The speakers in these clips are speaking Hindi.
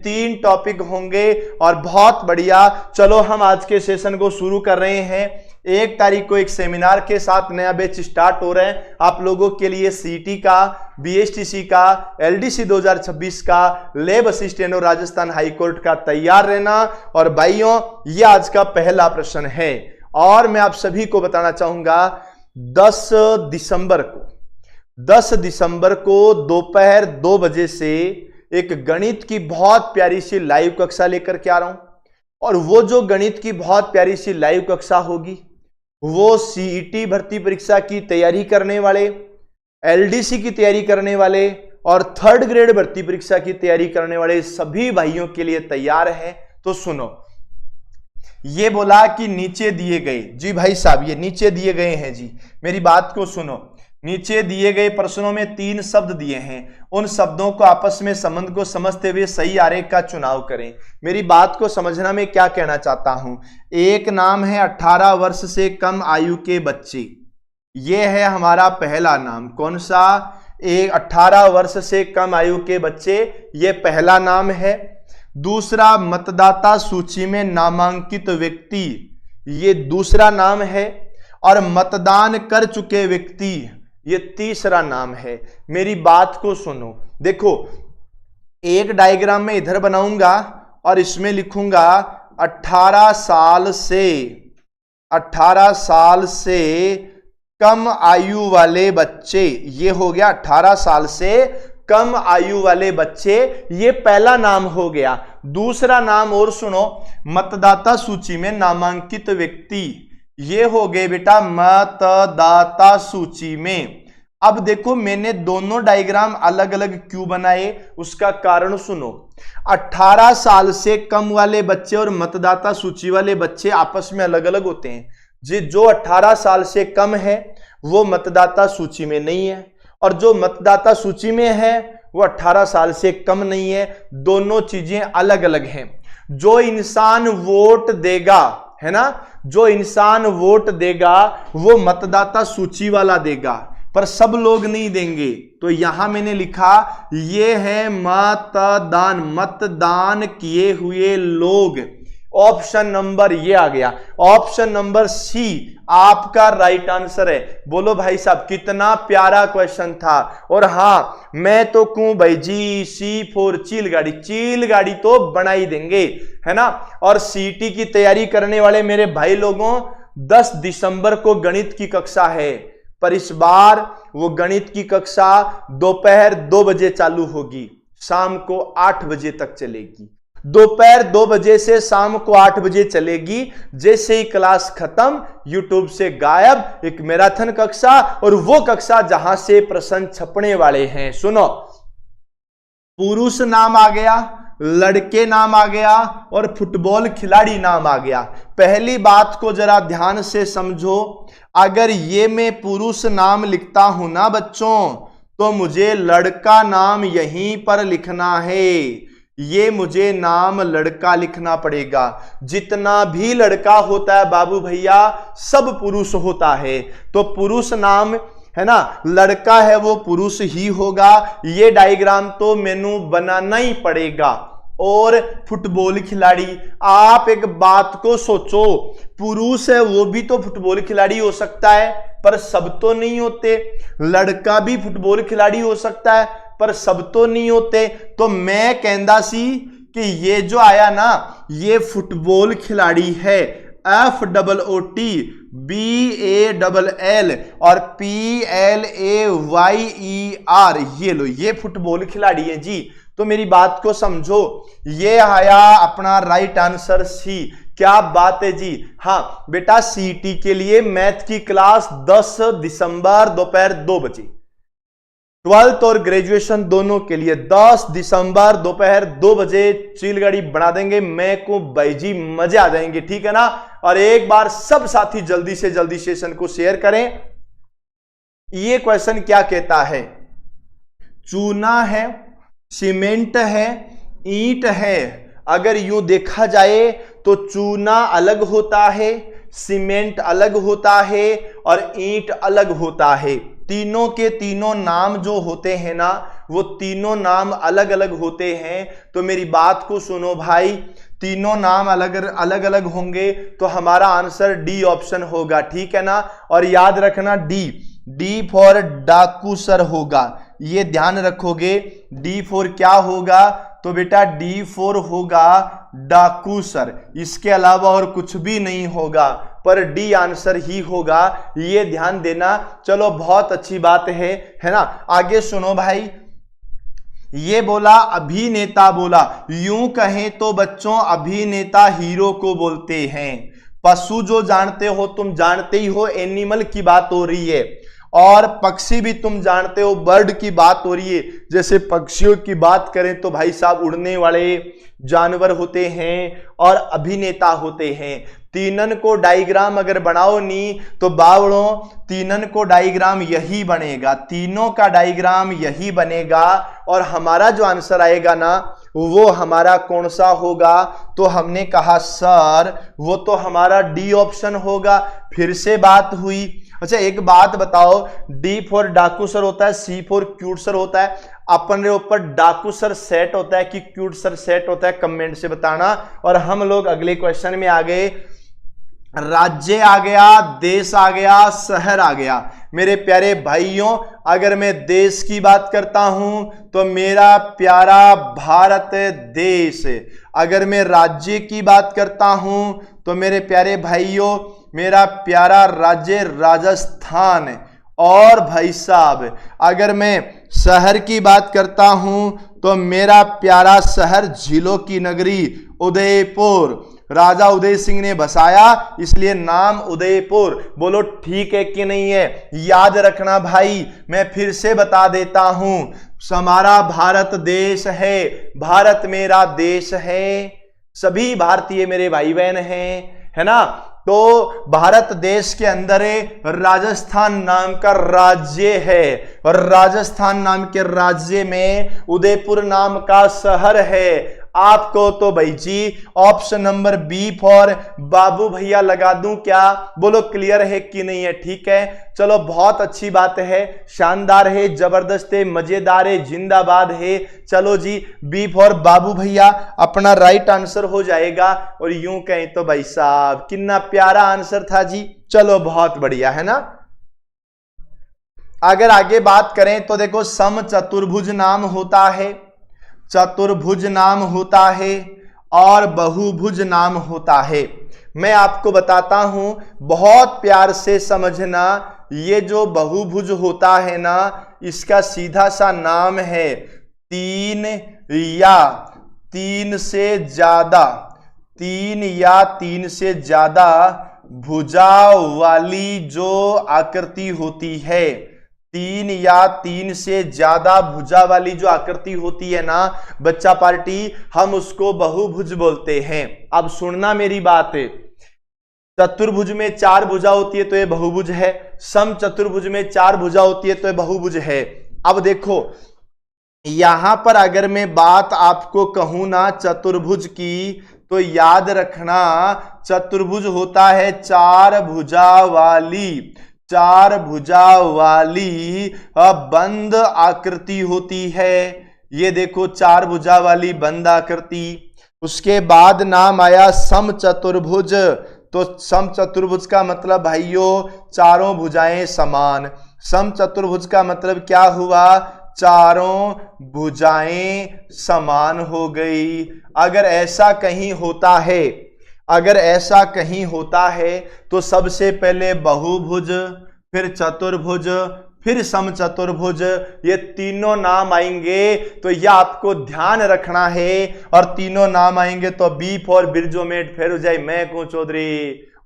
3 टॉपिक होंगे और बहुत बढ़िया। चलो हम आज के सेशन को शुरू कर रहे हैं। 1 तारीख को एक सेमिनार के साथ नया बैच स्टार्ट हो रहे हैं आप लोगों के लिए। सीटी का, बीएसटीसी का, एलडीसी 2026 का, लैब असिस्टेंट और राजस्थान हाईकोर्ट का तैयार रहना। और भाइयों ये आज का पहला प्रश्न है और मैं आप सभी को बताना चाहूंगा 10 दिसंबर को दोपहर 2 बजे से एक गणित की बहुत प्यारी सी लाइव कक्षा लेकर के आ रहा हूं। और वो जो गणित की बहुत प्यारी सी लाइव कक्षा होगी वो सीईटी भर्ती परीक्षा की तैयारी करने वाले, एलडीसी की तैयारी करने वाले और 3rd ग्रेड भर्ती परीक्षा की तैयारी करने वाले सभी भाइयों के लिए तैयार है। तो सुनो, ये बोला कि नीचे दिए गए, जी भाई साहब ये नीचे दिए गए हैं जी, मेरी बात को सुनो। नीचे दिए गए प्रश्नों में 3 शब्द दिए हैं, उन शब्दों को आपस में संबंध को समझते हुए सही आरेख का चुनाव करें। मेरी बात को समझना मैं क्या कहना चाहता हूं। एक नाम है 18 वर्ष से कम आयु के बच्चे, ये है हमारा पहला नाम। कौन सा? 18 वर्ष से कम आयु के बच्चे, ये पहला नाम है। दूसरा, मतदाता सूची में नामांकित व्यक्ति, ये दूसरा नाम है। और मतदान कर चुके व्यक्ति, ये तीसरा नाम है। मेरी बात को सुनो, देखो एक डायग्राम में इधर बनाऊंगा और इसमें लिखूंगा 18 साल से कम आयु वाले बच्चे, ये हो गया 18 साल से कम आयु वाले बच्चे, ये पहला नाम हो गया। दूसरा नाम और सुनो, मतदाता सूची में नामांकित व्यक्ति, ये हो गए बेटा मतदाता सूची में। अब देखो मैंने दोनों डायग्राम अलग अलग क्यों बनाए, उसका कारण सुनो। 18 साल से कम वाले बच्चे और मतदाता सूची वाले बच्चे आपस में अलग अलग होते हैं। जो 18 साल से कम है वो मतदाता सूची में नहीं है और जो मतदाता सूची में है वो 18 साल से कम नहीं है। दोनों चीजें अलग अलग हैं। जो इंसान वोट देगा, है ना, जो इंसान वोट देगा वो मतदाता सूची वाला देगा, पर सब लोग नहीं देंगे। तो यहां मैंने लिखा ये है मतदान किए हुए लोग। ऑप्शन नंबर ये आ गया, ऑप्शन नंबर सी आपका राइट आंसर है। बोलो भाई साहब कितना प्यारा क्वेश्चन था। और हाँ मैं तो कहूं भाई जी, सी फॉर चील गाड़ी तो बना ही देंगे, है ना। और सीटी की तैयारी करने वाले मेरे भाई लोगों 10 दिसंबर को गणित की कक्षा है, पर इस बार वो गणित की कक्षा दोपहर 2 बजे चालू होगी, शाम को 8 बजे तक चलेगी। दोपहर 2 बजे से शाम को 8 बजे चलेगी। जैसे ही क्लास खत्म यूट्यूब से गायब। एक मैराथन कक्षा और वो कक्षा जहां से प्रश्न छपने वाले हैं। सुनो, पुरुष नाम आ गया, लड़के नाम आ गया और फुटबॉल खिलाड़ी नाम आ गया। पहली बात को जरा ध्यान से समझो, अगर ये मैं पुरुष नाम लिखता हूं ना बच्चों, तो मुझे लड़का नाम यहीं पर लिखना है। ये मुझे नाम लड़का लिखना पड़ेगा। जितना भी लड़का होता है बाबू भैया सब पुरुष होता है। तो पुरुष नाम है ना, लड़का है वो पुरुष ही होगा। ये डायग्राम तो मेनू बनाना ही पड़ेगा। और फुटबॉल खिलाड़ी, आप एक बात को सोचो, पुरुष है वो भी तो फुटबॉल खिलाड़ी हो सकता है, पर सब तो नहीं होते। लड़का भी फुटबॉल खिलाड़ी हो सकता है, पर सब तो नहीं होते। तो मैं कहंदा सी कि ये जो आया ना, ये फुटबॉल खिलाड़ी है। FOOTBALL और PLAYER, ये लो, ये फुटबॉल खिलाड़ी है जी। तो मेरी बात को समझो, ये आया अपना राइट आंसर सी। क्या बात है जी। हाँ बेटा, सीटी के लिए मैथ की क्लास 10 दिसंबर दोपहर 2 बजे, 12th और ग्रेजुएशन दोनों के लिए 10 दिसंबर दोपहर 2 बजे चिलगाड़ी बना देंगे। मैं को भाई जी मजे आ जाएंगे, ठीक है ना। और एक बार सब साथी जल्दी से जल्दी सेशन को शेयर करें। ये क्वेश्चन क्या कहता है? चूना है, सीमेंट है, ईंट है। अगर यूं देखा जाए तो चूना अलग होता है, सीमेंट अलग होता है और ईंट अलग होता है। तीनों के तीनों नाम जो होते हैं ना वो तीनों नाम अलग अलग होते हैं। तो मेरी बात को सुनो भाई, तीनों नाम अलग अलग होंगे तो हमारा आंसर डी ऑप्शन होगा, ठीक है ना। और याद रखना डी फॉर डाकू सर होगा, ये ध्यान रखोगे। डी फॉर क्या होगा, तो बेटा डी फॉर होगा डाकू सर, इसके अलावा और कुछ भी नहीं होगा, पर डी आंसर ही होगा, ये ध्यान देना। चलो बहुत अच्छी बात है ना। आगे सुनो भाई, ये बोला अभिनेता बोला, यूं कहें तो बच्चों अभिनेता हीरो को बोलते हैं। पशु जो जानते हो तुम जानते ही हो, एनिमल की बात हो रही है, और पक्षी भी तुम जानते हो, बर्ड की बात हो रही है। जैसे पक्षियों की बात करें तो भाई साहब उड़ने वाले जानवर होते हैं और अभिनेता होते हैं। तीनन को डायग्राम अगर बनाओ नी तो बावड़ों तीनन को डायग्राम यही बनेगा, तीनों का डायग्राम यही बनेगा। और हमारा जो आंसर आएगा ना वो हमारा कौन सा होगा, तो हमने कहा सर वो तो हमारा डी ऑप्शन होगा। फिर से बात हुई। अच्छा एक बात बताओ, डी फॉर डाकू सर होता है, सी फॉर क्यूट सर होता है, अपने ऊपर डाकू सर सेट होता है कि क्यूट सर सेट होता है, कमेंट से बताना। और हम लोग अगले क्वेश्चन में आ गए। राज्य आ गया, देश आ गया, शहर आ गया। मेरे प्यारे भाइयों, अगर मैं देश की बात करता हूं तो मेरा प्यारा भारत देश। अगर मैं राज्य की बात करता हूं तो मेरे प्यारे भाइयों मेरा प्यारा राज्य राजस्थान। और भाई साहब अगर मैं शहर की बात करता हूं तो मेरा प्यारा शहर झीलों की नगरी उदयपुर। राजा उदय सिंह ने बसाया इसलिए नाम उदयपुर। बोलो ठीक है कि नहीं है। याद रखना भाई, मैं फिर से बता देता हूं, हमारा भारत देश है, भारत मेरा देश है, सभी भारतीय मेरे भाई बहन हैं, है ना। तो भारत देश के अंदर राजस्थान नाम का राज्य है, और राजस्थान नाम के राज्य में उदयपुर नाम का शहर है। आपको तो भाई जी ऑप्शन नंबर बी फॉर बाबू भैया लगा दूं क्या? बोलो क्लियर है कि नहीं है? ठीक है, चलो बहुत अच्छी बात है, शानदार है, जबरदस्त है, मजेदार है, जिंदाबाद है। चलो जी बी फॉर बाबू भैया अपना राइट आंसर हो जाएगा। और यूं कहें तो भाई साहब कितना प्यारा आंसर था जी। चलो बहुत बढ़िया है ना। अगर आगे बात करें तो देखो सम चतुर्भुज नाम होता है, चतुर्भुज नाम होता है, और बहुभुज नाम होता है। मैं आपको बताता हूं, बहुत प्यार से समझना। ये जो बहुभुज होता है ना, इसका सीधा सा नाम है तीन या तीन से ज्यादा, तीन या तीन से ज्यादा भुजा वाली जो आकृति होती है, तीन या तीन से ज्यादा भुजा वाली जो आकृति होती है ना बच्चा पार्टी, हम उसको बहुभुज बोलते हैं। अब सुनना मेरी बात, चतुर्भुज में चार भुजा होती है तो ये बहुभुज है, सम चतुर्भुज में चार भुजा होती है तो ये बहुभुज है। अब देखो यहां पर अगर मैं बात आपको कहूं ना चतुर्भुज की, तो याद रखना चतुर्भुज होता है चार भुजा वाली, चार भुजा वाली बंद आकृति होती है। ये देखो चार भुजा वाली बंद आकृति। उसके बाद नाम आया सम चतुर्भुज। तो सम चतुर्भुज का मतलब भाइयों चारों भुजाएं समान। सम चतुर्भुज का मतलब क्या हुआ? चारों भुजाएं समान हो गई। अगर ऐसा कहीं होता है, अगर ऐसा कहीं होता है तो सबसे पहले बहुभुज, फिर चतुर्भुज, फिर सम चतुर्भुज, ये तीनों नाम आएंगे तो यह आपको ध्यान रखना है। और तीनों नाम आएंगे तो बी फॉर बिरजोमेट फेर हो जाए मैं को चौधरी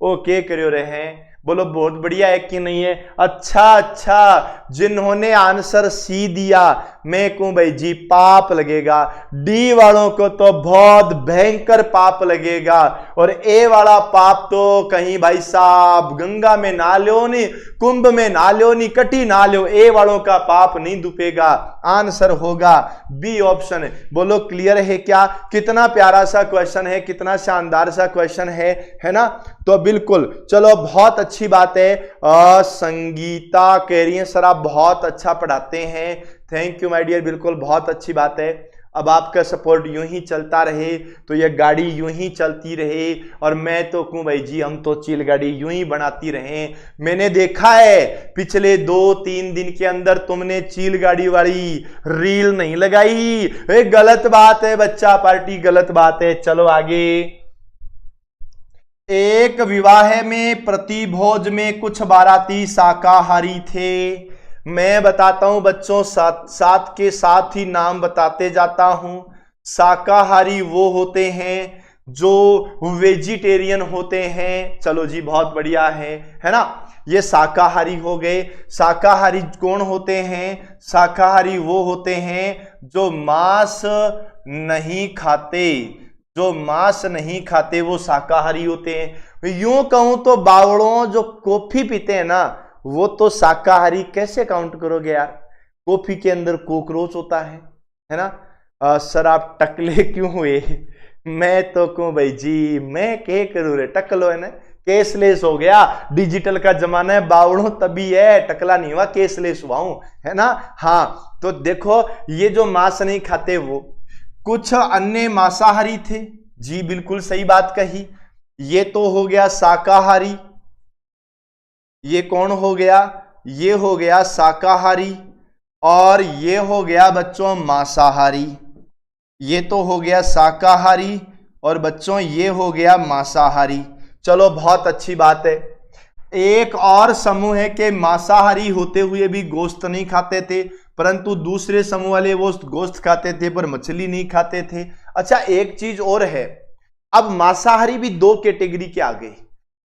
ओके करियो रहे। बोलो बहुत बढ़िया है कि नहीं है? अच्छा, जिन्होंने आंसर सी दिया मैं कहूं भाई जी पाप लगेगा, डी वालों को तो बहुत भयंकर पाप लगेगा, और ए वाला पाप तो कहीं भाई साहब गंगा में ना लो नी, कुंभ में ना लो नी, कटी ना लो, ए वालों का पाप नहीं दुपेगा। आंसर होगा बी ऑप्शन। बोलो क्लियर है क्या? कितना प्यारा सा क्वेश्चन है, कितना शानदार सा क्वेश्चन है ना। तो बिल्कुल चलो बहुत अच्छी बात है। संगीता कह रही है सर आप बहुत अच्छा पढ़ाते हैं, थैंक यू माय डियर, बिल्कुल बहुत अच्छी बात है। अब आपका सपोर्ट यूं ही चलता रहे तो ये गाड़ी यूं ही चलती रहे, और मैं तो कहूं भाई जी हम तो चिल गाड़ी यूं ही बनाती रहें। मैंने देखा है पिछले 2-3 दिन के अंदर तुमने चिल गाड़ी वाली रील नहीं लगाई, ये गलत बात है बच्चा पार्टी, गलत बात है। चलो आगे। एक विवाह में प्रतिभोज में कुछ बाराती शाकाहारी थे। मैं बताता हूं बच्चों, साथ के साथ ही नाम बताते जाता हूं। शाकाहारी वो होते हैं जो वेजिटेरियन होते हैं। चलो जी बहुत बढ़िया है ना, ये शाकाहारी हो गए। शाकाहारी कौन होते हैं? शाकाहारी वो होते हैं जो मांस नहीं खाते, जो मांस नहीं खाते वो शाकाहारी होते हैं। यूं कहूं तो बावड़ों जो कॉफी पीते हैं ना, वो तो शाकाहारी कैसे काउंट करोगे यार? कॉफी के अंदर कॉकरोच होता है ना। सर आप टकले क्यों हुए? मैं तो कहूं भाई जी मैं क्या करूं रे, टकलो है ना, केसलेस हो गया, डिजिटल का जमाना है, बावड़ों तभी है, टकला नहीं हुआ, केसलेस हुआ हूं, है ना। हाँ तो देखो ये जो मांस नहीं खाते वो कुछ अन्य मांसाहारी थे। जी बिल्कुल सही बात कही। ये तो हो गया शाकाहारी, ये कौन हो गया? ये हो गया शाकाहारी, और ये हो गया बच्चों मांसाहारी। ये तो हो गया शाकाहारी और बच्चों ये हो गया मांसाहारी। चलो बहुत अच्छी बात है। एक और समूह है कि मांसाहारी होते हुए भी गोश्त नहीं खाते थे, परंतु दूसरे समूह वाले वो गोश्त खाते थे पर मछली नहीं खाते थे। अच्छा एक चीज और है, अब मांसाहारी भी दो कैटेगरी के आ गए।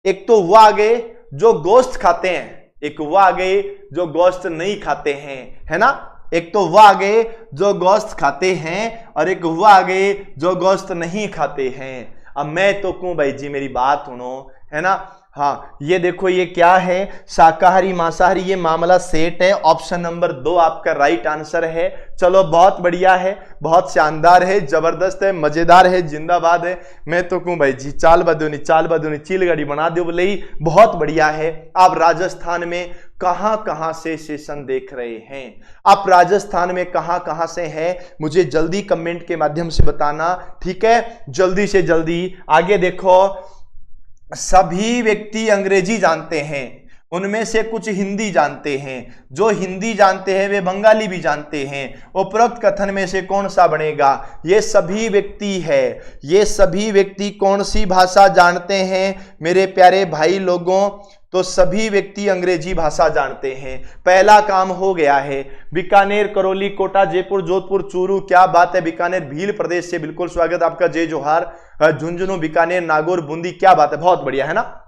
एक तो वो आ गए जो गोश्त खाते हैं, एक वो आ गए जो गोश्त नहीं खाते हैं, है ना। एक तो वो आ गए जो गोश्त खाते हैं और एक वो आ गए जो गोश्त नहीं खाते हैं। अब मैं तो कहूं भाई जी मेरी बात सुनो, है ना। हाँ ये देखो ये क्या है, शाकाहारी मांसाहारी, ये मामला सेट है। ऑप्शन नंबर 2 आपका राइट आंसर है। चलो बहुत बढ़िया है, बहुत शानदार है, जबरदस्त है, मजेदार है, जिंदाबाद है। मैं तो कहूं भाई जी चाल बदूनी चिल गाड़ी बना दो बोले ही, बहुत बढ़िया है। आप राजस्थान में कहां से सेशन देख रहे हैं? आप राजस्थान में कहां से हैं? मुझे जल्दी कमेंट के माध्यम से बताना, ठीक है, जल्दी से जल्दी। आगे देखो, सभी व्यक्ति अंग्रेजी जानते हैं, उनमें से कुछ हिंदी जानते हैं, जो हिंदी जानते हैं वे बंगाली भी जानते हैं। उपरोक्त कथन में से कौन सा बनेगा? ये सभी व्यक्ति है, ये सभी व्यक्ति कौन सी भाषा जानते हैं मेरे प्यारे भाई लोगों? तो सभी व्यक्ति अंग्रेजी भाषा जानते हैं। पहला काम हो गया है। बीकानेर, करौली, कोटा, जयपुर, जोधपुर, चूरू, क्या बात है। बीकानेर भील प्रदेश से बिल्कुल स्वागत आपका, जय जोहार। झुंझुनू, बीकानेर, नागौर, बूंदी, क्या बात है, बहुत बढ़िया, है ना।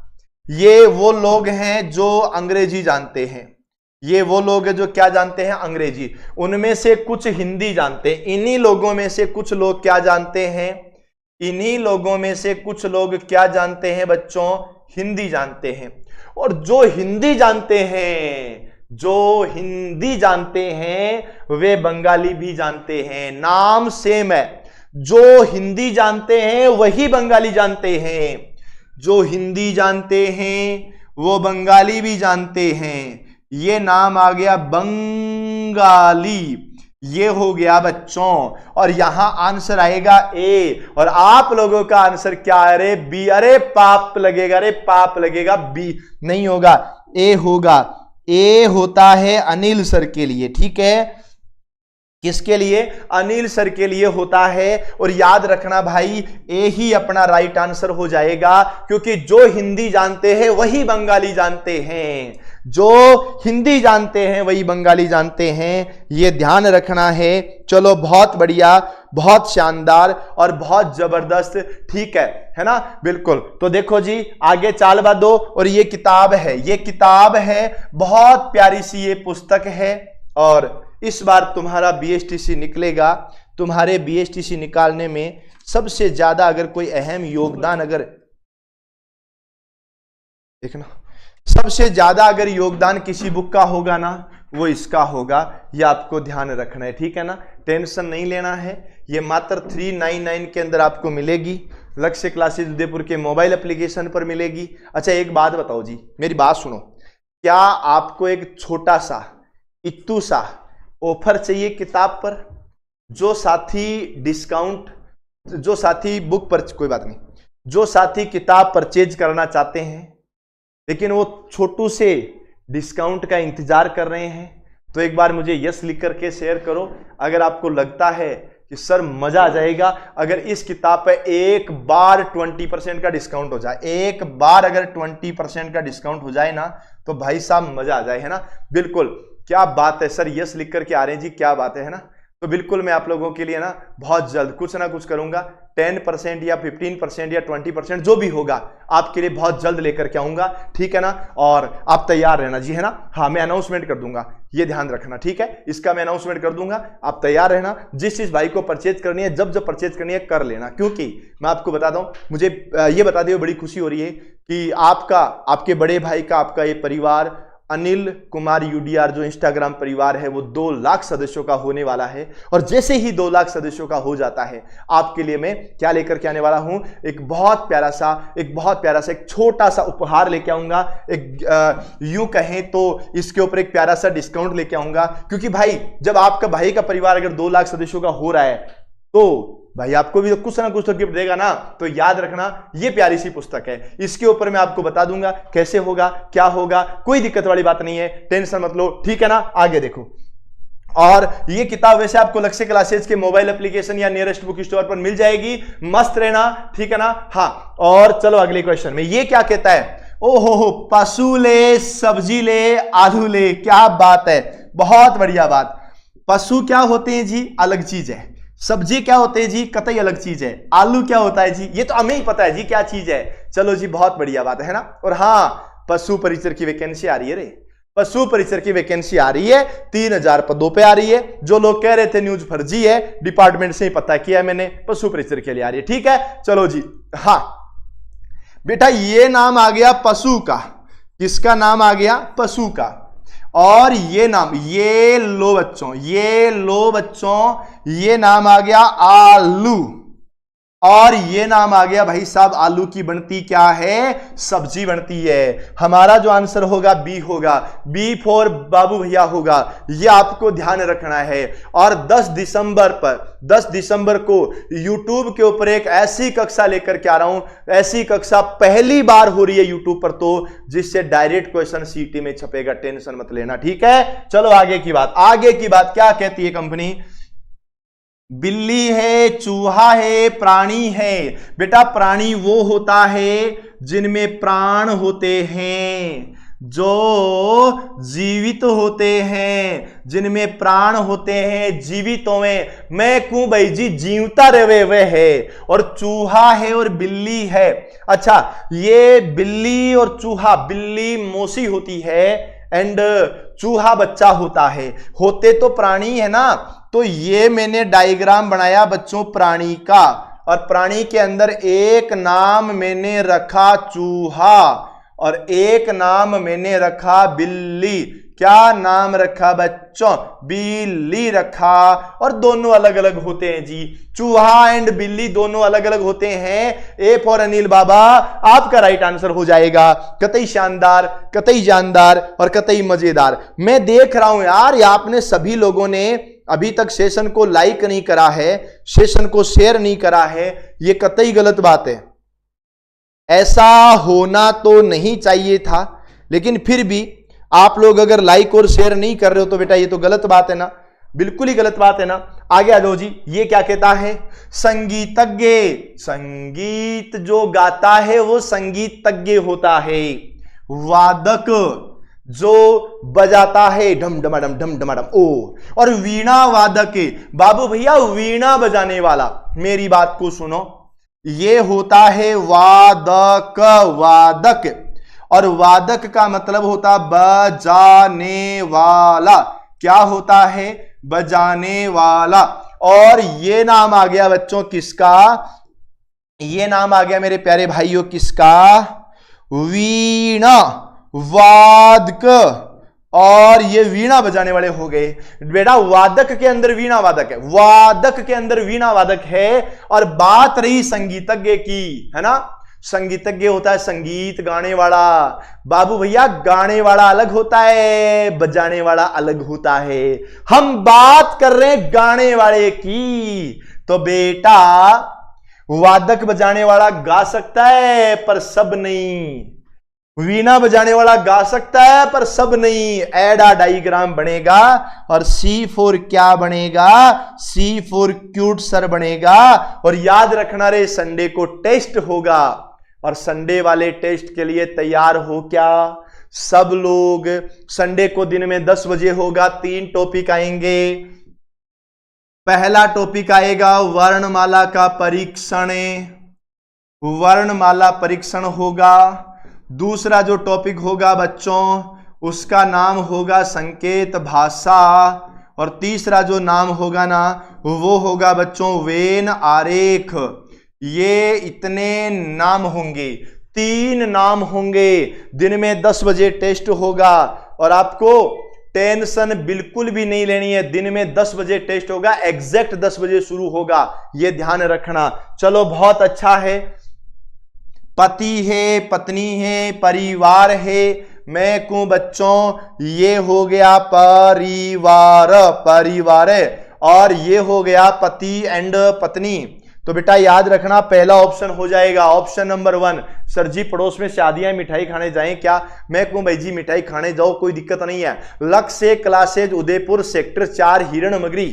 ये वो लोग हैं जो अंग्रेजी जानते हैं, ये वो लोग हैं जो क्या जानते हैं? अंग्रेजी। उनमें से कुछ हिंदी जानते हैं। इन्हीं लोगों में से कुछ लोग क्या जानते हैं? इन्हीं लोगों में से कुछ लोग क्या जानते हैं बच्चों? हिंदी जानते हैं। और जो हिंदी जानते हैं, जो हिंदी जानते हैं वे बंगाली भी जानते हैं। नाम सेम है, जो हिंदी जानते हैं वही बंगाली जानते हैं, जो हिंदी जानते हैं वो बंगाली भी जानते हैं। ये नाम आ गया बंगाली, ये हो गया बच्चों। और यहां आंसर आएगा ए, और आप लोगों का आंसर क्या है? अरे बी, अरे पाप लगेगा, अरे पाप लगेगा, बी नहीं होगा, ए होगा। ए होता है अनिल सर के लिए, ठीक है। किसके लिए? अनिल सर के लिए होता है। और याद रखना भाई, ए ही अपना राइट आंसर हो जाएगा, क्योंकि जो हिंदी जानते हैं वही बंगाली जानते हैं, जो हिंदी जानते हैं वही बंगाली जानते हैं, ये ध्यान रखना है। चलो बहुत बढ़िया, बहुत शानदार और बहुत जबरदस्त, ठीक है ना, बिल्कुल। तो देखो जी आगे चाल दो। और ये किताब है, ये किताब है, बहुत प्यारी सी ये पुस्तक है। और इस बार तुम्हारा बीएसटीसी निकलेगा। तुम्हारे बीएसटीसी निकालने में सबसे ज्यादा अगर कोई अहम योगदान, अगर देखना, सबसे ज्यादा अगर योगदान किसी बुक का होगा ना, वो इसका होगा। ये आपको ध्यान रखना है, ठीक है ना, टेंशन नहीं लेना है। ये मात्र 399 के अंदर आपको मिलेगी। लक्ष्य क्लासेस उदयपुर के मोबाइल एप्लीकेशन पर मिलेगी। अच्छा एक बात बताओ जी, मेरी बात सुनो, क्या आपको एक छोटा सा इत्तू सा ऑफर चाहिए किताब पर, जो साथी बुक पर, कोई बात नहीं, जो साथी किताब परचेज करना चाहते हैं लेकिन वो छोटू से डिस्काउंट का इंतजार कर रहे हैं, तो एक बार मुझे यस लिख करके शेयर करो। अगर आपको लगता है कि सर मजा आ जाएगा अगर इस किताब पे एक बार 20% का डिस्काउंट हो जाए, एक बार अगर 20% का डिस्काउंट हो जाए ना, तो भाई साहब मजा आ जाए, है ना। बिल्कुल, क्या बात है सर, यस लिख करके आ रहे हैं जी, क्या बात है ना। तो बिल्कुल मैं आप लोगों के लिए ना बहुत जल्द कुछ ना कुछ करूंगा, 10% या 15% या 20% जो भी होगा आपके लिए बहुत जल्द लेकर के आऊंगा, ठीक है ना। और आप तैयार रहना जी, है ना। हाँ, मैं अनाउंसमेंट कर दूंगा, ये ध्यान रखना, ठीक है। इसका मैं अनाउंसमेंट कर दूंगा, आप तैयार रहना। जिस चीज भाई को परचेज करनी है, जब परचेज करनी है कर लेना, क्योंकि मैं आपको बताता हूं, मुझे ये बता दिए बड़ी खुशी हो रही है कि आपके बड़े भाई का, आपका ये परिवार अनिल कुमार यूडीआर जो इंस्टाग्राम परिवार है वो 2 लाख सदस्यों का होने वाला है। और जैसे ही 2 लाख सदस्यों का हो जाता है, आपके लिए मैं क्या लेकर के आने वाला हूं, एक बहुत प्यारा सा एक छोटा सा उपहार लेके आऊंगा। एक यूं कहें तो इसके ऊपर एक प्यारा सा डिस्काउंट लेके आऊंगा, क्योंकि भाई जब आपका भाई का परिवार अगर 2 लाख सदस्यों का हो रहा है तो भाई आपको भी तो कुछ ना कुछ तो गिफ्ट देगा ना। तो याद रखना, ये प्यारी सी पुस्तक है, इसके ऊपर मैं आपको बता दूंगा कैसे होगा, क्या होगा, कोई दिक्कत वाली बात नहीं है, टेंशन मत लो, ठीक है ना। आगे देखो, और ये किताब वैसे आपको लक्ष्य क्लासेज के मोबाइल एप्लीकेशन या नियरेस्ट बुक स्टोर पर मिल जाएगी, मस्त रहना, ठीक है ना। हाँ, और चलो अगले क्वेश्चन में ये क्या कहता है, ओहो, पशु ले, सब्जी ले, आलू ले, क्या बात है, बहुत बढ़िया बात। पशु क्या होते हैं जी, अलग चीज है। सब्जी क्या होते हैं जी, कतई अलग चीज है। आलू क्या होता है जी, ये तो हमें ही पता है जी क्या चीज है। चलो जी, बहुत बढ़िया बात है ना। और हाँ, पशु परिचर की वैकेंसी आ रही है रे, पशु परिचर की वैकेंसी आ रही है, 3000 पदों पे आ रही है। जो लोग कह रहे थे न्यूज फर्जी है, डिपार्टमेंट से ही पता किया मैंने, पशु परिचर के लिए आ रही है, ठीक है। चलो जी, हाँ बेटा, ये नाम आ गया पशु का, किसका नाम आ गया, पशु का। और ये नाम, ये लो बच्चों, ये नाम आ गया आलू। और ये नाम आ गया भाई साहब, आलू की बनती क्या है, सब्जी बनती है। हमारा जो आंसर होगा बी होगा, बी फॉर बाबू भैया होगा, ये आपको ध्यान रखना है। और 10 दिसंबर को YouTube के ऊपर एक ऐसी कक्षा लेकर के आ रहा हूं, ऐसी कक्षा पहली बार हो रही है YouTube पर, तो जिससे डायरेक्ट क्वेश्चन सीटी में छपेगा, टेंशन मत लेना, ठीक है। चलो आगे की बात क्या कहती है कंपनी, बिल्ली है, चूहा है, प्राणी है। बेटा, प्राणी वो होता है जिनमें प्राण होते हैं, जो जीवित होते हैं, जिनमें प्राण होते हैं, जीवितों में। मैं क्यों भाई जी, जीवता रहे वे है। और चूहा है और बिल्ली है। अच्छा, ये बिल्ली और चूहा, बिल्ली मौसी होती है एंड चूहा बच्चा होता है, होते तो प्राणी है ना। तो ये मैंने डायग्राम बनाया बच्चों प्राणी का, और प्राणी के अंदर एक नाम मैंने रखा चूहा और एक नाम मैंने रखा बिल्ली। क्या नाम रखा बच्चों, बिल्ली रखा। और दोनों अलग अलग होते हैं जी, चूहा एंड बिल्ली दोनों अलग अलग होते हैं। ए फॉर अनिल बाबा आपका राइट आंसर हो जाएगा। कतई शानदार, कतई जानदार और कतई मजेदार। मैं देख रहा हूं यार, ये आपने सभी लोगों ने अभी तक सेशन को लाइक नहीं करा है, सेशन को शेयर नहीं करा है, ये कतई गलत बात है। ऐसा होना तो नहीं चाहिए था, लेकिन फिर भी आप लोग अगर लाइक और शेयर नहीं कर रहे हो तो बेटा ये तो गलत बात है ना, बिल्कुल ही गलत बात है ना। आगे आ जाओ जी, ये क्या कहता है, संगीतज्ञ, संगीत जो गाता है वो संगीतज्ञ होता है। वादक जो बजाता है ढम डमाडम ढम डमाडम ओ। और वीणा वादक, बाबू भैया वीणा बजाने वाला, मेरी बात को सुनो, ये होता है वादक, वादक। और वादक का मतलब होता बजाने वाला। क्या होता है, बजाने वाला। और ये नाम आ गया बच्चों किसका, ये नाम आ गया मेरे प्यारे भाइयों किसका, वीणा वादक। और ये वीणा बजाने वाले हो गए। बेटा वादक के अंदर वीणा वादक है, वादक के अंदर वीणा वादक है। और बात रही संगीतज्ञ की, है ना, संगीतज्ञ होता है संगीत गाने वाला। बाबू भैया गाने वाला अलग होता है, बजाने वाला अलग होता है। हम बात कर रहे हैं गाने वाले की। तो बेटा वादक बजाने वाला गा सकता है पर सब नहीं, वीणा बजाने वाला गा सकता है पर सब नहीं। एडा डाइग्राम बनेगा और सी फॉर क्या बनेगा, सी फॉर क्यूट सर बनेगा। और याद रखना रे संडे को टेस्ट होगा, और संडे वाले टेस्ट के लिए तैयार हो क्या सब लोग। संडे को दिन में 10 बजे होगा, 3 टॉपिक आएंगे। पहला टॉपिक आएगा वर्णमाला का परीक्षण, वर्णमाला परीक्षण होगा। दूसरा जो टॉपिक होगा बच्चों उसका नाम होगा संकेत भाषा, और तीसरा जो नाम होगा ना वो होगा बच्चों वेन आरेख। ये इतने नाम होंगे, 3 नाम होंगे। दिन में 10 बजे टेस्ट होगा, और आपको टेंशन बिल्कुल भी नहीं लेनी है। दिन में 10 बजे टेस्ट होगा, एग्जैक्ट 10 बजे शुरू होगा, ये ध्यान रखना। चलो बहुत अच्छा है। पति है, पत्नी है, परिवार है, मैं कहूं बच्चों ये हो गया परिवार, परिवार है, और ये हो गया पति एंड पत्नी। तो बेटा याद रखना पहला ऑप्शन हो जाएगा ऑप्शन नंबर 1। सर जी पड़ोस में शादियां, मिठाई खाने जाएं क्या? मैं कहूं भाई जी मिठाई खाने जाओ, कोई दिक्कत नहीं है। लक्ष्य क्लासेज उदयपुर सेक्टर 4 हिरणमगरी,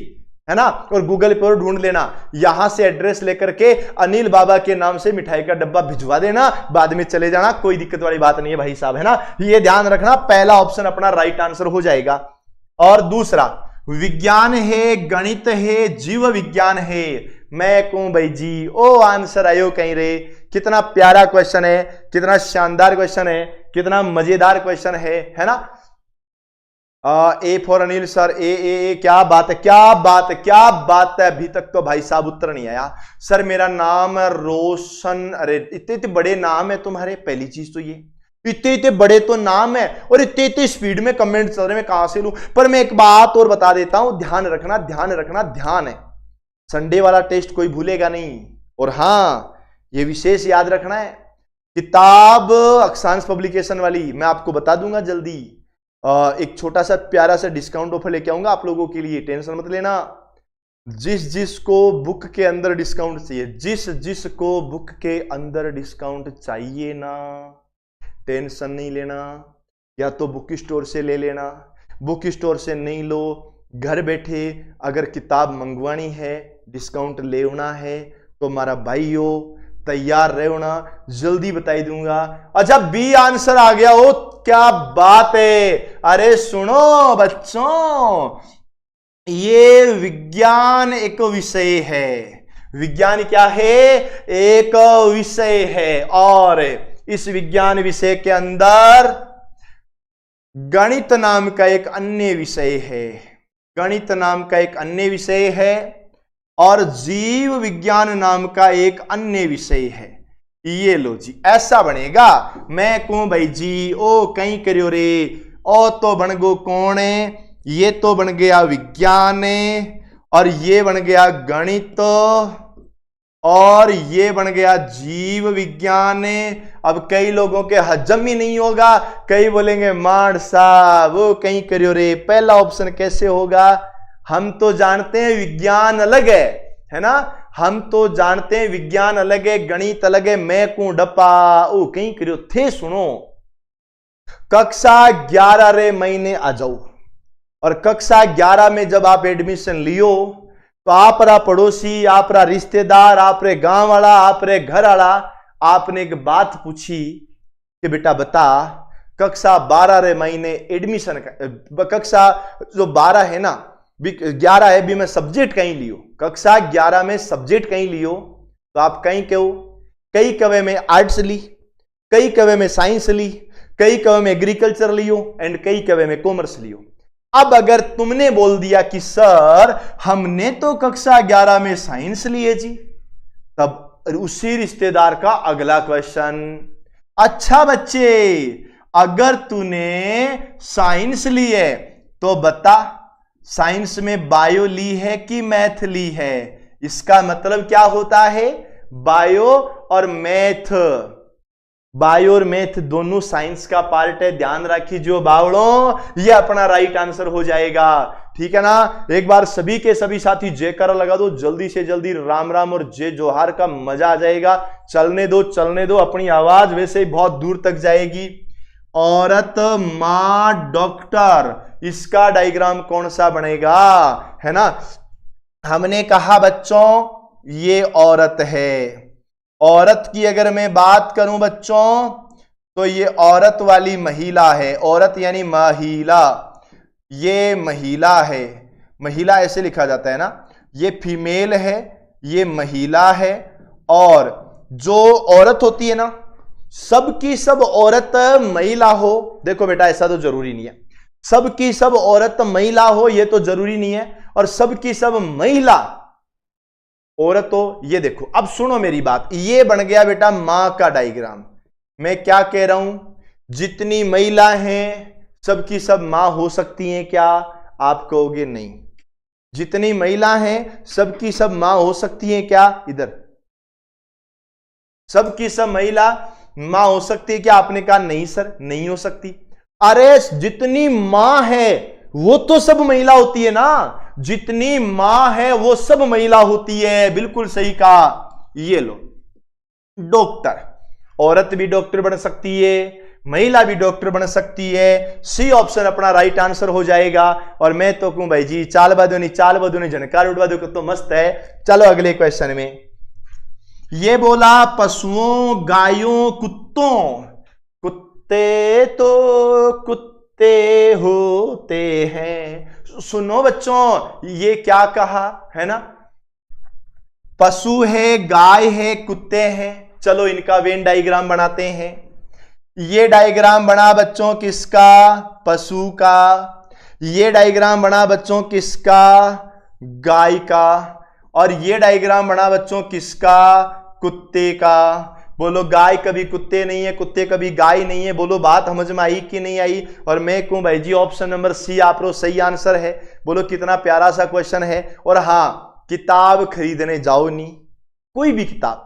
है ना, और गूगल पर ढूंढ लेना। यहां से एड्रेस लेकर के अनिल बाबा के नाम से मिठाई का डब्बा भिजवा देना, बाद में चले जाना, कोई दिक्कत वाली बात नहीं है भाई साहब, है ना। ये ध्यान रखना, पहला ऑप्शन अपना राइट आंसर हो जाएगा। और दूसरा विज्ञान है, गणित है, जीव विज्ञान है, मैं कहूं भाई जी ओ आंसर आयो कहीं रे। कितना प्यारा क्वेश्चन है, कितना शानदार क्वेश्चन है, कितना मजेदार क्वेश्चन है ना। ए फॉर अनिल सर, ए क्या बात है, क्या बात है, क्या बात है। अभी तक तो भाई साहब उत्तर नहीं आया। सर मेरा नाम है रोशन। अरे इतने इतने बड़े नाम है तुम्हारे, पहली चीज तो ये इतने इतने बड़े तो नाम है, और इतने इतने स्पीड में कमेंट चल रहे, मैं कहां से लूं। पर मैं एक बात और बता देता हूं, ध्यान रखना, ध्यान रखना, ध्यान है। संडे वाला टेस्ट कोई भूलेगा नहीं। और हां ये विशेष याद रखना है, किताब अक्षांश पब्लिकेशन वाली मैं आपको बता दूंगा जल्दी। एक छोटा सा प्यारा सा डिस्काउंट ऑफर लेके आऊंगा आप लोगों के लिए, टेंशन मत लेना। जिस जिसको बुक के अंदर डिस्काउंट चाहिए, जिस जिसको बुक के अंदर डिस्काउंट चाहिए ना, टेंशन नहीं लेना। या तो बुक स्टोर से ले लेना, बुक स्टोर से नहीं लो, घर बैठे अगर किताब मंगवानी है, डिस्काउंट लेना है तो हमारा भाई हो तैयार रहो ना, जल्दी बताई दूंगा। अच्छा बी आंसर आ गया हो, क्या बात है। अरे सुनो बच्चों, ये विज्ञान एक विषय है। विज्ञान क्या है? एक विषय है, और इस विज्ञान विषय के अंदर गणित नाम का एक अन्य विषय है, गणित नाम का एक अन्य विषय है, और जीव विज्ञान नाम का एक अन्य विषय है। ये लो जी, ऐसा बनेगा। मैं कहूं भाई जी ओ कहीं करियो रे, ओ तो बन गो कौन है, ये तो बन गया विज्ञान, और ये बन गया गणित, और ये बन गया जीव विज्ञान। अब कई लोगों के हजम ही नहीं होगा, कई बोलेंगे मार साहब वो कहीं करियो रे, पहला ऑप्शन कैसे होगा। हम तो जानते हैं विज्ञान अलग है ना, हम तो जानते हैं विज्ञान अलग है, गणित अलग है। मैं कौन डपा ओ कहीं करियो थे। सुनो, कक्षा 11 रे महीने आ जाओ, और कक्षा 11 में जब आप एडमिशन लियो तो आप रा पड़ोसी, आप रा रिश्तेदार, आप रे गांव वाला, आप रे घर वाला आपने एक बात पूछी कि बेटा बता कक्षा 12 रे महीने एडमिशन का, कक्षा जो 12 है ना, 11 है भी मैं सब्जेक्ट कहीं लियो, कक्षा 11 में सब्जेक्ट कहीं लियो, तो आप कहीं क्यों, कई कवे में आर्ट्स ली, कई कवे में साइंस ली, कई कवे में एग्रीकल्चर लियो, एंड कई कवे में कॉमर्स लियो। अब अगर तुमने बोल दिया कि सर हमने तो कक्षा 11 में साइंस लिए जी, तब उसी रिश्तेदार का अगला क्वेश्चन, अच्छा बच्चे अगर तूने साइंस ली है तो बता साइंस में बायो ली है कि मैथ ली है। इसका मतलब क्या होता है, बायो और मैथ बायो और मैथ दोनों साइंस का पार्ट है, ध्यान रखिए बावड़ों, ये अपना राइट आंसर हो जाएगा। ठीक है ना। एक बार सभी के सभी साथी जयकारा लगा दो जल्दी से जल्दी, राम राम और जय जोहार का मजा आ जाएगा। चलने दो, अपनी आवाज वैसे ही बहुत दूर तक जाएगी। औरत मां डॉक्टर, इसका डायग्राम कौन सा बनेगा, है ना। हमने कहा बच्चों ये औरत है। औरत की अगर मैं बात करूं बच्चों तो ये औरत वाली महिला है, औरत यानी महिला, ये महिला है, महिला ऐसे लिखा जाता है ना। ये फीमेल है, ये महिला है। और जो औरत होती है ना, सबकी सब औरत महिला हो, देखो बेटा ऐसा तो जरूरी नहीं है सबकी सब औरत महिला हो, ये तो जरूरी नहीं है, और सबकी सब महिला औरत हो, ये देखो। अब सुनो मेरी बात, ये बन गया बेटा मां का डायग्राम। मैं क्या कह रहा हूं, जितनी महिला हैं सबकी सब मां हो सकती हैं क्या, आप कहोगे नहीं। जितनी महिला हैं सबकी सब मां हो सकती हैं क्या, इधर सबकी सब महिला मां हो सकती है क्या, आपने कहा नहीं सर नहीं हो सकती। अरे जितनी मां है वो तो सब महिला होती है ना, जितनी मां है वो सब महिला होती है, बिल्कुल सही कहा। ये लो डॉक्टर, औरत भी डॉक्टर बन सकती है, महिला भी डॉक्टर बन सकती है। सी ऑप्शन अपना राइट आंसर हो जाएगा। और मैं तो कहूं भाई जी चाल बदोनी झनकार उड़वा दो तो मस्त है। चलो अगले क्वेश्चन में, ये बोला पशुओं गायों कुत्तों, कुत्ते तो कुत्ते होते हैं। सुनो बच्चों ये क्या कहा है ना, पशु है, गाय है, कुत्ते हैं। चलो इनका वेन डायग्राम बनाते हैं। ये डायग्राम बना बच्चों किसका, पशु का। ये डायग्राम बना बच्चों किसका, गाय का। और ये डायग्राम बना बच्चों किसका, कुत्ते का। बोलो गाय कभी कुत्ते नहीं है, कुत्ते कभी गाय नहीं है। बोलो बात समझ में आई कि नहीं आई। और मैं कहूं भाई जी ऑप्शन नंबर सी आप लो सही आंसर है। बोलो कितना प्यारा सा क्वेश्चन है। और हाँ, किताब खरीदने जाओ नहीं, कोई भी किताब,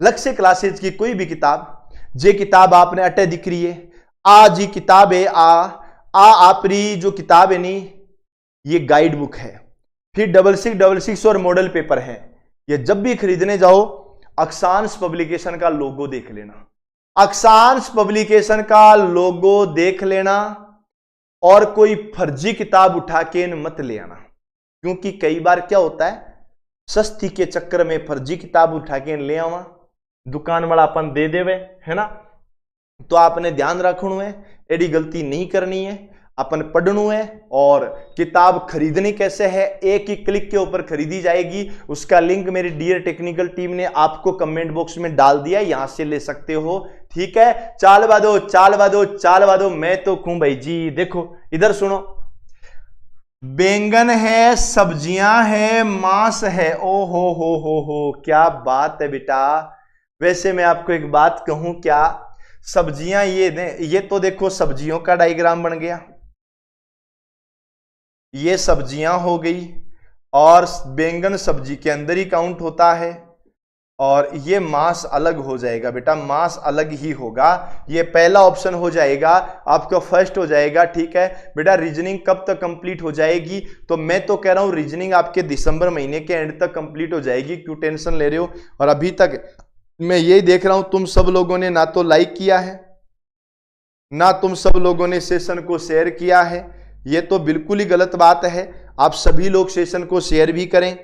लक्ष्य क्लासेज की कोई भी किताब, जे किताब आपने अटे दिख रही है, आज ही किताब है, आपरी जो किताब है नी, ये गाइड बुक है। फिर 6666 और मॉडल पेपर है। ये जब भी खरीदने जाओ अक्षांश पब्लिकेशन का लोगो देख लेना, अक्षांश पब्लिकेशन का लोगो देख लेना। और कोई फर्जी किताब उठा के मत ले आना, क्योंकि कई बार क्या होता है सस्ती के चक्कर में फर्जी किताब उठा के ले आवा, दुकान वाला अपन दे देवे, है ना। तो आपने ध्यान रखना है, एडी गलती नहीं करनी है, अपन पढ़नू है। और किताब खरीदनी कैसे है, एक ही क्लिक के ऊपर खरीदी जाएगी। उसका लिंक मेरी डियर टेक्निकल टीम ने आपको कमेंट बॉक्स में डाल दिया, यहां से ले सकते हो। ठीक है, चाल वादो। मैं तो कहूं भाई जी देखो इधर सुनो, बैंगन है, सब्जियां है, मांस है। ओ हो क्या बात है बेटा। वैसे मैं आपको एक बात कहूं क्या, सब्जियां ये तो देखो सब्जियों का डायग्राम बन गया, ये सब्जियां हो गई। और बैंगन सब्जी के अंदर ही काउंट होता है। और ये मांस अलग हो जाएगा बेटा, मांस अलग ही होगा। ये पहला ऑप्शन हो जाएगा, आपका फर्स्ट हो जाएगा। ठीक है बेटा, रीजनिंग कब तक कंप्लीट हो जाएगी, तो मैं तो कह रहा हूं रीजनिंग आपके दिसंबर महीने के एंड तक कंप्लीट हो जाएगी। क्यों टेंशन ले रहे हो। और अभी तक मैं यही देख रहा हूं तुम सब लोगों ने ना तो लाइक किया है, ना तुम सब लोगों ने सेशन को शेयर किया है। ये तो बिल्कुल ही गलत बात है। आप सभी लोग सेशन को शेयर भी करें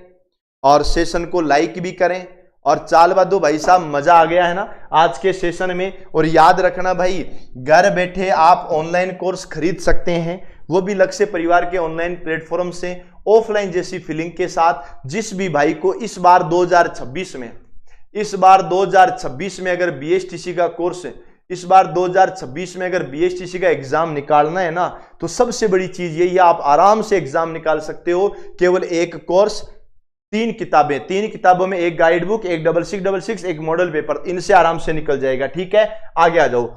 और सेशन को लाइक भी करें। और चाल बात दो भाई साहब, मजा आ गया है ना आज के सेशन में। और याद रखना भाई, घर बैठे आप ऑनलाइन कोर्स खरीद सकते हैं, वो भी लक्ष्य परिवार के ऑनलाइन प्लेटफॉर्म से, ऑफलाइन जैसी फीलिंग के साथ। जिस भी भाई को इस बार 2026 में अगर बीएसटीसी का कोर्स, इस बार 2026 में अगर बीएसटीसी का एग्जाम निकालना है ना, तो सबसे बड़ी चीज यही है, आप आराम से एग्जाम निकाल सकते हो। केवल एक कोर्स, 3 किताबें, 3 किताबों में एक गाइड बुक, एक 6666, एक मॉडल पेपर, इनसे आराम से निकल जाएगा। ठीक है, आगे आ जाओ।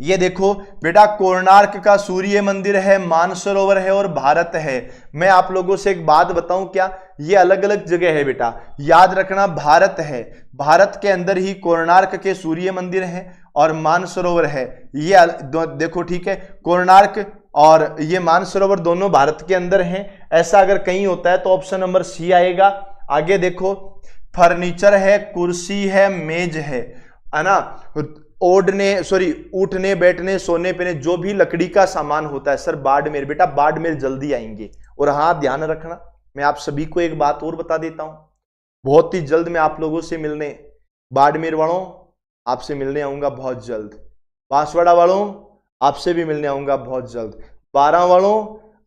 ये देखो बेटा, कोणार्क का सूर्य मंदिर है, मानसरोवर है और भारत है। मैं आप लोगों से एक बात बताऊं क्या, ये अलग अलग जगह है बेटा, याद रखना। भारत है, भारत के अंदर ही कोणार्क के सूर्य मंदिर है और मानसरोवर है। ये देखो ठीक है, कोणार्क और ये मानसरोवर दोनों भारत के अंदर हैं। ऐसा अगर कहीं होता है तो ऑप्शन नंबर सी आएगा। आगे देखो, फर्नीचर है, कुर्सी है, मेज है ना, उठने बैठने सोने पीने जो भी लकड़ी का सामान होता है। सर बाड़मेर, बेटा बाड़मेर जल्दी आएंगे। और हाँ ध्यान रखना, मैं आप सभी को एक बात और बता देता हूं, बहुत ही जल्द मैं आप लोगों से मिलने, बाड़मेर वालों आपसे मिलने आऊंगा बहुत जल्द, बांसवाड़ा वालों आपसे भी मिलने आऊंगा बहुत जल्द, बारां वालों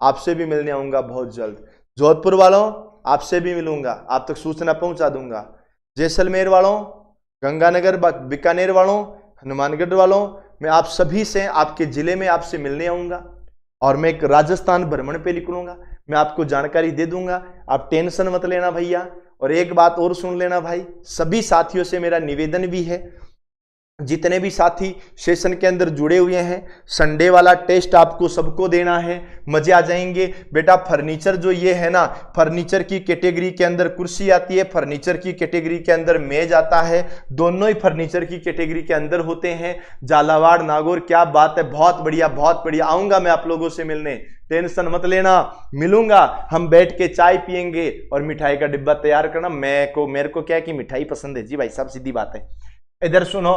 आपसे भी मिलने आऊंगा बहुत जल्द, जोधपुर वालों आपसे भी मिलूंगा, आप तक सूचना पहुंचा दूंगा, जैसलमेर वालों, गंगानगर बीकानेर वालों, हनुमानगढ़ वालों, मैं आप सभी से आपके जिले में आपसे मिलने आऊंगा। और मैं एक राजस्थान भ्रमण पे निकलूंगा, मैं आपको जानकारी दे दूंगा, आप टेंशन मत लेना भैया। और एक बात और सुन लेना भाई, सभी साथियों से मेरा निवेदन भी है, जितने भी साथी सेशन के अंदर जुड़े हुए हैं, संडे वाला टेस्ट आपको सबको देना है, मजे आ जाएंगे बेटा। फर्नीचर जो ये है ना, फर्नीचर की कैटेगरी के अंदर कुर्सी आती है, फर्नीचर की कैटेगरी के अंदर मेज आता है, दोनों ही फर्नीचर की कैटेगरी के अंदर होते हैं। झालावाड़, नागौर, क्या बात है, बहुत बढ़िया बहुत बढ़िया। आऊंगा मैं आप लोगों से मिलने, टेंशन मत लेना, मिलूंगा, हम बैठ के चाय पियेंगे और मिठाई का डिब्बा तैयार करना। मेरे को क्या है कि मिठाई पसंद है जी भाई साहब, सीधी बात है। इधर सुनो,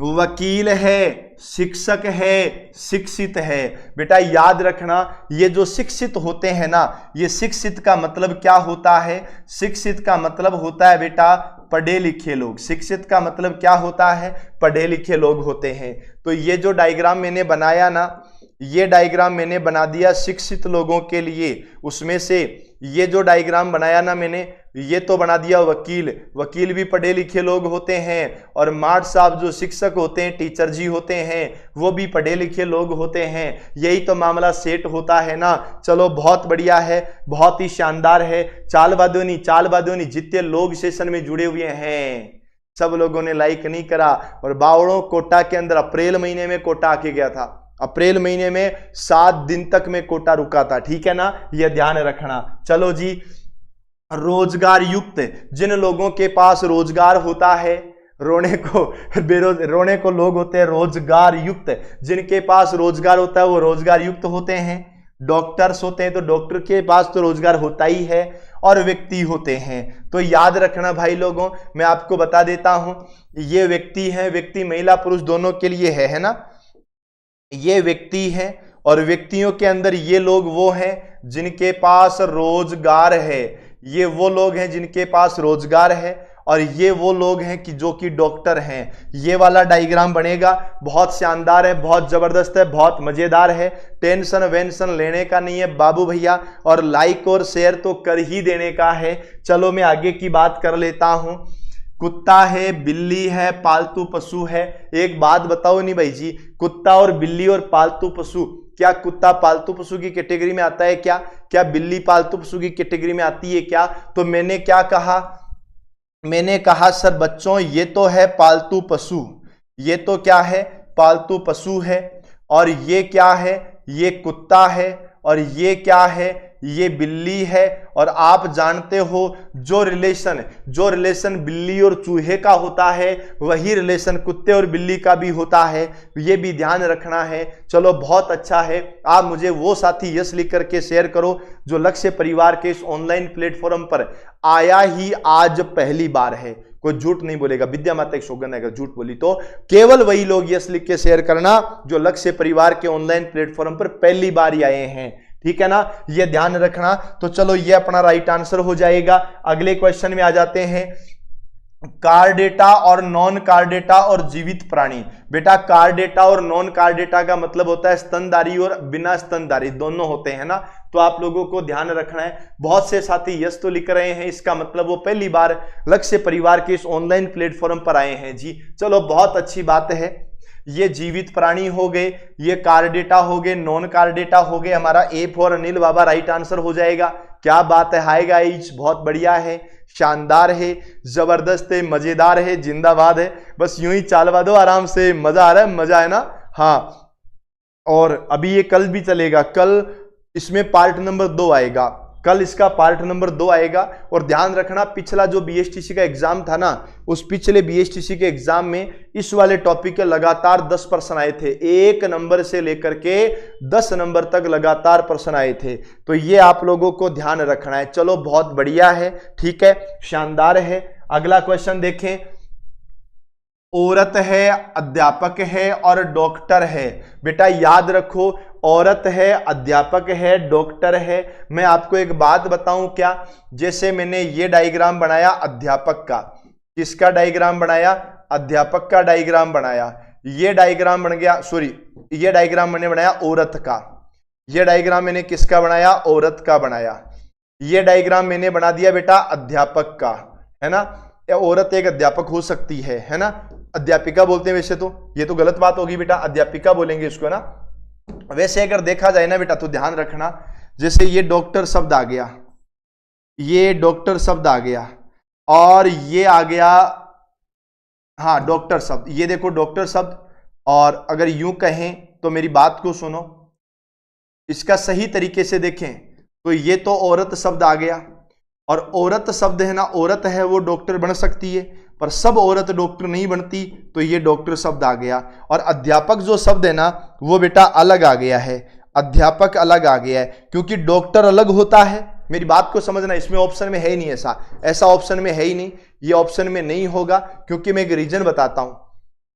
वकील है, शिक्षक है, शिक्षित है। बेटा याद रखना, ये जो शिक्षित होते हैं ना, ये शिक्षित का मतलब क्या होता है, शिक्षित का मतलब होता है बेटा पढ़े लिखे लोग। शिक्षित का मतलब क्या होता है, पढ़े लिखे लोग होते हैं। तो ये जो डायग्राम मैंने बनाया ना, ये डायग्राम मैंने बना दिया शिक्षित लोगों के लिए। उसमें से ये जो डायग्राम बनाया ना मैंने, ये तो बना दिया वकील, वकील भी पढ़े लिखे लोग होते हैं। और मार्ट साहब जो शिक्षक होते हैं, टीचर जी होते हैं, वो भी पढ़े लिखे लोग होते हैं। यही तो मामला सेट होता है ना। चलो बहुत बढ़िया है, बहुत ही शानदार है। चाल बादोनी जितने लोग सेशन में जुड़े हुए हैं सब लोगों ने लाइक नहीं करा। और बावड़ों कोटा के अंदर अप्रैल महीने में कोटा आके गया था, अप्रैल महीने में 7 दिन तक में कोटा रुका था, ठीक है ना, यह ध्यान रखना। चलो जी, रोजगार युक्त, जिन लोगों के पास रोजगार होता है, रोने को लोग होते हैं रोजगार युक्त, जिनके पास रोजगार होता है वो रोजगार युक्त होते हैं। डॉक्टर्स होते हैं तो डॉक्टर के पास तो रोजगार होता ही है। और व्यक्ति होते हैं, तो याद रखना भाई लोगों, मैं आपको बता देता हूं, ये व्यक्ति है, व्यक्ति महिला पुरुष दोनों के लिए है ना, ये व्यक्ति है। और व्यक्तियों के अंदर ये लोग वो हैं जिनके पास रोजगार है, ये वो लोग हैं जिनके पास रोजगार है। और ये वो लोग हैं कि जो कि डॉक्टर हैं। ये वाला डायग्राम बनेगा, बहुत शानदार है, बहुत जबरदस्त है, बहुत मजेदार है। टेंशन वेंशन लेने का नहीं है बाबू भैया, और लाइक और शेयर तो कर ही देने का है। चलो मैं आगे की बात कर लेता हूं। कुत्ता है, बिल्ली है, पालतू पशु है। एक बात बताओ नहीं भाई जी, कुत्ता और बिल्ली और पालतू पशु, क्या कुत्ता पालतू पशु की कैटेगरी में आता है क्या? क्या बिल्ली पालतू पशु की कैटेगरी में आती है क्या? तो मैंने क्या कहा, मैंने कहा सर बच्चों ये तो है पालतू पशु, ये तो क्या है पालतू पशु है। और ये क्या है, ये कुत्ता है। और ये क्या है, ये बिल्ली है। और आप जानते हो जो रिलेशन बिल्ली और चूहे का होता है वही रिलेशन कुत्ते और बिल्ली का भी होता है, ये भी ध्यान रखना है। चलो बहुत अच्छा है, आप मुझे वो साथी यस लिख करके शेयर करो जो लक्ष्य परिवार के इस ऑनलाइन प्लेटफॉर्म पर आया ही आज पहली बार है। कोई झूठ नहीं बोलेगा, विद्या माता की सौगंध है, अगर झूठ बोली तो केवल वही लोग यस लिख के शेयर करना जो लक्ष्य परिवार के ऑनलाइन प्लेटफॉर्म पर पहली बार ही आए हैं, ठीक है ना, ये ध्यान रखना। तो चलो ये अपना राइट आंसर हो जाएगा। अगले क्वेश्चन में आ जाते हैं, कार डेटा और नॉन कार डेटा और जीवित प्राणी। बेटा कार डेटा और नॉन कार डेटा का मतलब होता है स्तनधारी और बिना स्तनधारी दोनों होते हैं ना, तो आप लोगों को ध्यान रखना है। बहुत से साथी यस तो लिख रहे हैं, इसका मतलब वो पहली बार लक्ष्य परिवार के इस ऑनलाइन प्लेटफॉर्म पर आए हैं जी। चलो बहुत अच्छी बात है। ये जीवित प्राणी हो गए, ये कार डेटा हो गए, नॉन कार डेटा हो गए। हमारा A for Anil Baba right answer हो जाएगा। क्या बात है, हाय गाइस, बहुत बढ़िया है। शानदार है, जबरदस्त है, मजेदार है, जिंदाबाद है। बस यूं ही चालवा दो आराम से, मजा आ रहा है, मजा है ना। हाँ, और अभी ये कल भी चलेगा, कल इसमें पार्ट नंबर 2 आएगा, कल इसका पार्ट नंबर 2 आएगा। और ध्यान रखना, पिछला जो बीएसटीसी का एग्जाम था ना, उस पिछले बीएसटीसी के एग्जाम में इस वाले टॉपिक के लगातार 10 प्रश्न आए थे, 1 नंबर से लेकर के 10 नंबर तक लगातार प्रश्न आए थे। तो ये आप लोगों को ध्यान रखना है। चलो बहुत बढ़िया है, ठीक है, शानदार है। अगला क्वेश्चन देखें, औरत है, अध्यापक है और डॉक्टर है। बेटा याद रखो, औरत है, अध्यापक है, डॉक्टर है। मैं आपको एक बात बताऊं क्या, जैसे मैंने ये डायग्राम बनाया अध्यापक का, किसका डायग्राम बनाया, अध्यापक का डायग्राम बनाया। ये डायग्राम बन गया, सॉरी, ये डायग्राम मैंने बनाया औरत का, ये डायग्राम मैंने किसका बनाया, औरत का बनाया। ये डायग्राम मैंने बना दिया बेटा अध्यापक का, है ना। औरत एक अध्यापक हो सकती है ना, अध्यापिका बोलते हैं वैसे तो, ये तो गलत बात होगी बेटा, अध्यापिका बोलेंगे इसको, है ना। वैसे अगर देखा जाए ना बेटा, तो ध्यान रखना, जैसे ये डॉक्टर शब्द आ गया, ये डॉक्टर शब्द आ गया, और ये आ गया, हाँ डॉक्टर शब्द, ये देखो डॉक्टर शब्द। और अगर यूं कहें तो मेरी बात को सुनो, इसका सही तरीके से देखें तो ये तो औरत शब्द आ गया, और औरत शब्द है ना, औरत है वो डॉक्टर बन सकती है, पर सब औरत डॉक्टर नहीं बनती, तो ये डॉक्टर शब्द आ गया। और अध्यापक जो शब्द है ना, वो बेटा अलग आ गया है, अध्यापक अलग आ गया है, क्योंकि डॉक्टर अलग होता है। मेरी बात को समझना, इसमें ऑप्शन में है ही नहीं, ऐसा ऑप्शन में है ही नहीं, ये ऑप्शन में नहीं होगा, क्योंकि मैं एक रीजन बताता हूं।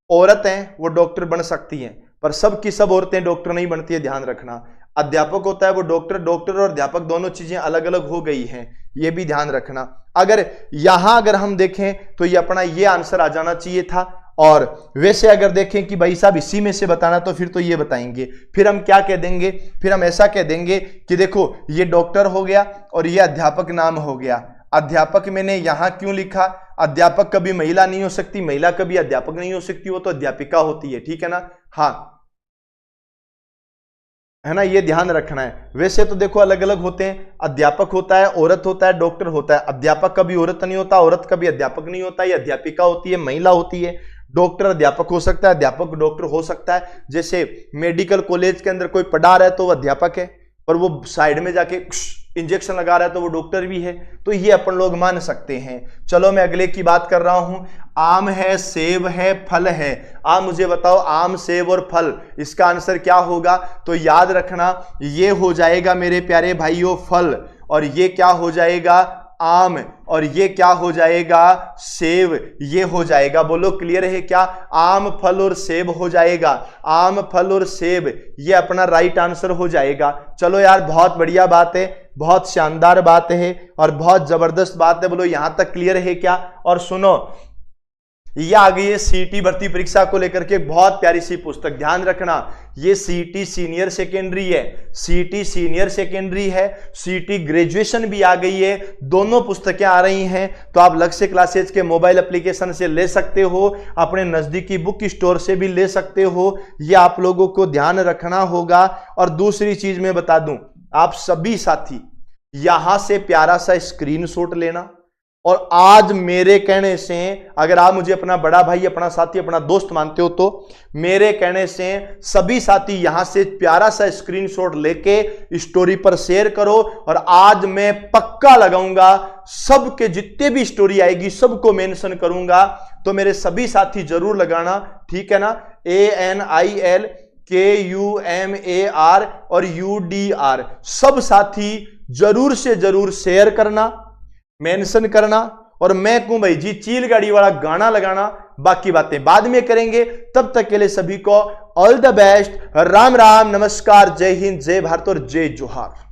औरत हैं वो डॉक्टर बन सकती हैं, पर सब की सब औरतें डॉक्टर नहीं बनती है, ध्यान रखना। अध्यापक होता है वो डॉक्टर और अध्यापक दोनों चीजें अलग अलग हो गई हैं, ये भी ध्यान रखना। अगर हम देखें तो ये अपना ये आंसर आ जाना चाहिए था। और वैसे अगर देखें कि भाई साहब इसी में से बताना, तो फिर तो ये बताएंगे, फिर हम क्या कह देंगे, फिर हम ऐसा कह देंगे कि देखो ये डॉक्टर हो गया और ये अध्यापक नाम हो गया। अध्यापक मैंने यहां क्यों लिखा, अध्यापक कभी महिला नहीं हो सकती, महिला कभी अध्यापक नहीं हो सकती, वो तो अध्यापिका होती है, ठीक है ना। हाँ, है ना, ये ध्यान रखना है। वैसे तो देखो अलग अलग होते हैं, अध्यापक होता है, औरत होता है, डॉक्टर होता है। अध्यापक कभी औरत नहीं होता, औरत कभी अध्यापक नहीं होता, ये अध्यापिका होती है, महिला होती है। डॉक्टर अध्यापक हो सकता है, अध्यापक डॉक्टर हो सकता है। जैसे मेडिकल कॉलेज के अंदर कोई पढ़ा रहा है तो वो अध्यापक है, पर वो साइड में जाके इंजेक्शन लगा रहा है तो वो डॉक्टर भी है, तो ये अपन लोग मान सकते हैं। चलो मैं अगले की बात कर रहा हूं। आम है, सेब है, फल है। आप मुझे बताओ, आम, सेब और फल, इसका आंसर क्या होगा। तो याद रखना, ये हो जाएगा मेरे प्यारे भाइयों फल, और ये क्या हो जाएगा, आम, और ये क्या हो जाएगा, सेब। ये हो जाएगा, बोलो क्लियर है क्या, आम, फल और सेब हो जाएगा, आम, फल और सेब, ये अपना राइट आंसर हो जाएगा। चलो यार बहुत बढ़िया बात है, बहुत शानदार बात है और बहुत जबरदस्त बात है। बोलो यहां तक क्लियर है क्या। और सुनो, ये आ गई है सीईटी भर्ती परीक्षा को लेकर के बहुत प्यारी सी पुस्तक, ध्यान रखना, ये सीईटी सीनियर सेकेंडरी है, सीईटी सीनियर सेकेंडरी है, सीईटी ग्रेजुएशन भी आ गई है, दोनों पुस्तकें आ रही हैं। तो आप लक्ष्य क्लासेज के मोबाइल एप्लीकेशन से ले सकते हो, अपने नजदीकी बुक स्टोर से भी ले सकते हो, ये आप लोगों को ध्यान रखना होगा। और दूसरी चीज मैं बता दूं, आप सभी साथी यहां से प्यारा सा स्क्रीनशॉट लेना, और आज मेरे कहने से, अगर आप मुझे अपना बड़ा भाई, अपना साथी, अपना दोस्त मानते हो, तो मेरे कहने से सभी साथी यहां से प्यारा सा स्क्रीनशॉट लेके स्टोरी पर शेयर करो। और आज मैं पक्का लगाऊंगा, सबके जितने भी स्टोरी आएगी सबको मेंशन करूंगा, तो मेरे सभी साथी जरूर लगाना, ठीक है ना। ANIL KUMAR और UDR, सब साथी जरूर से जरूर शेयर करना, मेंशन करना, और मैं कहूं भाई जी चील गाड़ी वाला गाना लगाना, बाकी बातें बाद में करेंगे। तब तक के लिए सभी को all the best, Ram Ram, नमस्कार, जय हिंद, जय भारत और जय जोहार।